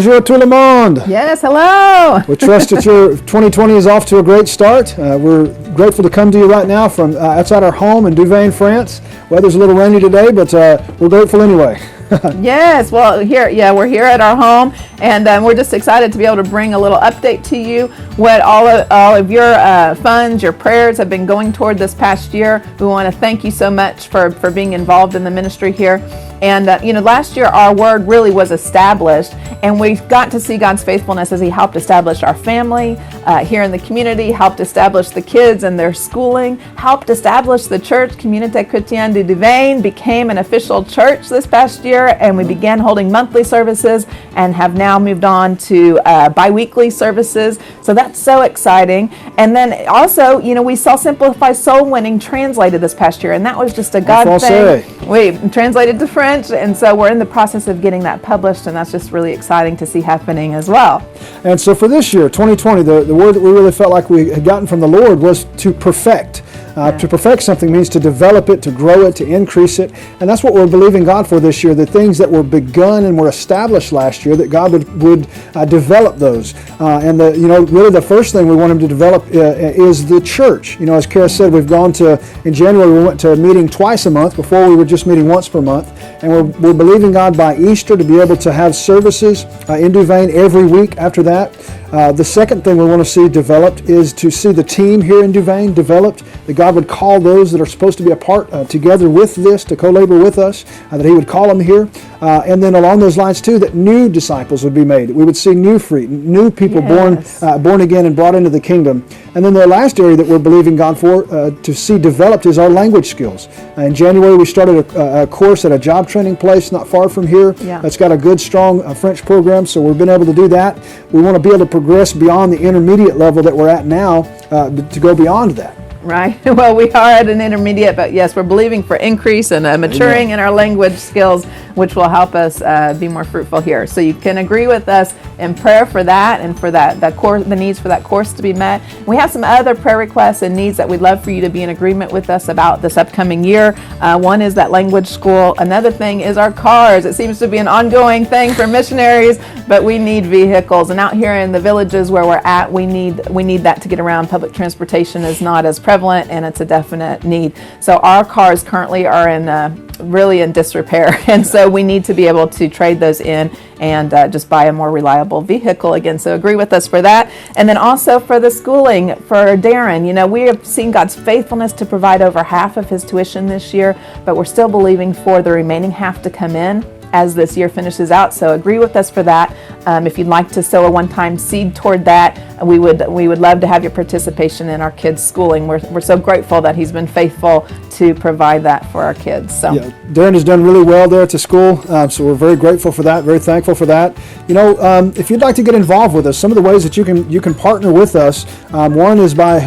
Bonjour tout le monde. Yes, hello. We trust that your 2020 is off to a great start. We're grateful to come to you right now from outside our home in Louvain, France. Weather's a little rainy today, but we're grateful anyway. Yes, well, we're here at our home, and we're just excited to be able to bring a little update to you what all of your funds, your prayers have been going toward this past year. We want to thank you so much for being involved in the ministry here. And last year our word really was established, and we got to see God's faithfulness as He helped establish our family here in the community, helped establish the kids and their schooling, helped establish the church. Communauté Chrétienne de Louvain became an official church this past year, and we began holding monthly services and have now moved on to bi-weekly services. So that's so exciting. And then also, we saw Simplify Soul Winning translated this past year, and that was just a God thing. We translated to French, and so we're in the process of getting that published, and that's just really exciting to see happening as well. And so for this year, 2020, the word that we really felt like we had gotten from the Lord was to perfect. To perfect something means to develop it, to grow it, to increase it. And that's what we're believing God for this year, the things that were begun and were established last year, that God would develop those. And really the first thing we want Him to develop is the church. As Kara said, in January we went to a meeting twice a month. Before we were just meeting once per month. And we're believing God by Easter to be able to have services in Louvain every week after that. The second thing we want to see developed is to see the team here in Louvain developed, that God would call those that are supposed to be a part together with this, to co-labor with us, that He would call them here. And then along those lines too, that new disciples would be made. We would see new people born again and brought into the kingdom. And then the last area that we're believing God for to see developed is our language skills. In January we started a course at a job training place not far from here that's got a good, strong French program, so we've been able to do that. We want to be able to progress beyond the intermediate level that we're at now to go beyond that. Right. Well, we are at an intermediate, but yes, we're believing for increase and maturing in our language skills, which will help us be more fruitful here. So you can agree with us in prayer for that and for that course, the needs for that course to be met. We have some other prayer requests and needs that we'd love for you to be in agreement with us about this upcoming year. One is that language school. Another thing is our cars. It seems to be an ongoing thing for missionaries, but we need vehicles. And out here in the villages where we're at, we need that to get around. Public transportation is not as prevalent, and it's a definite need. So our cars currently are really in disrepair, and so we need to be able to trade those in and just buy a more reliable vehicle again. So agree with us for that. And then also for the schooling for Darren, we have seen God's faithfulness to provide over half of his tuition this year, but we're still believing for the remaining half to come in as this year finishes out. So agree with us for that. If you'd like to sow a one-time seed toward that, we would love to have your participation in our kids' schooling. We're so grateful that he's been faithful to provide that for our kids. So Darren has done really well there at the school, so we're very grateful for that, very thankful for that. If you'd like to get involved with us, some of the ways that you can partner with us, one is by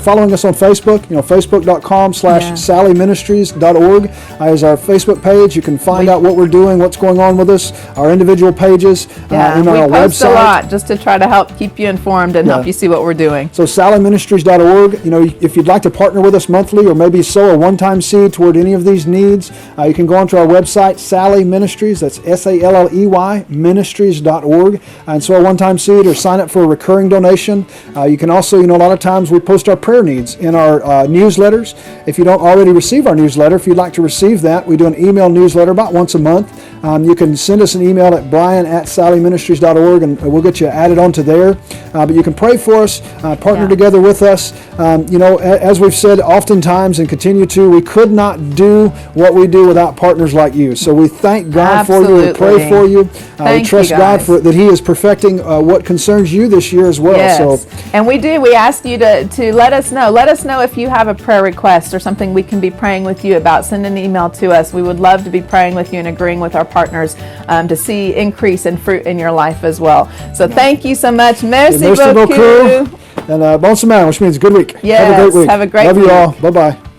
following us on Facebook. Facebook.com/SalleyMinistries.org is our Facebook page. You can find out what we're doing, what's going on with us, our individual pages, and we our post website. A lot just to try to help keep you informed and help you see what we're doing. So SalleyMinistries.org. If you'd like to partner with us monthly or maybe sow a one-time seed toward any of these needs, you can go onto our website, Salley Ministries. That's SALLEY Ministries.org, and sow a one-time seed or sign up for a recurring donation. You can also, a lot of times we post our prayer needs in our newsletters. If you don't already receive our newsletter, if you'd like to receive that, we do an email newsletter about once a month. You can send us an email at brian@SalleyMinistries.org, and we'll get you added onto there. But you can pray for us, partner together with us. As we've said oftentimes and continue to, we could not do what we do without partners like you. So we thank God for you and pray for you. We trust God that He is perfecting what concerns you this year as well. Yes. So, and we ask you to let us know. Let us know if you have a prayer request or something we can be praying with you about. Send an email to us. We would love to be praying with you and agreeing with our partners to see increase and fruit in your life as well. So thank you so much. Merci beaucoup. And bon semaine, which means good week. Yes, have a great week. Have a great Love week. you all. Bye-bye.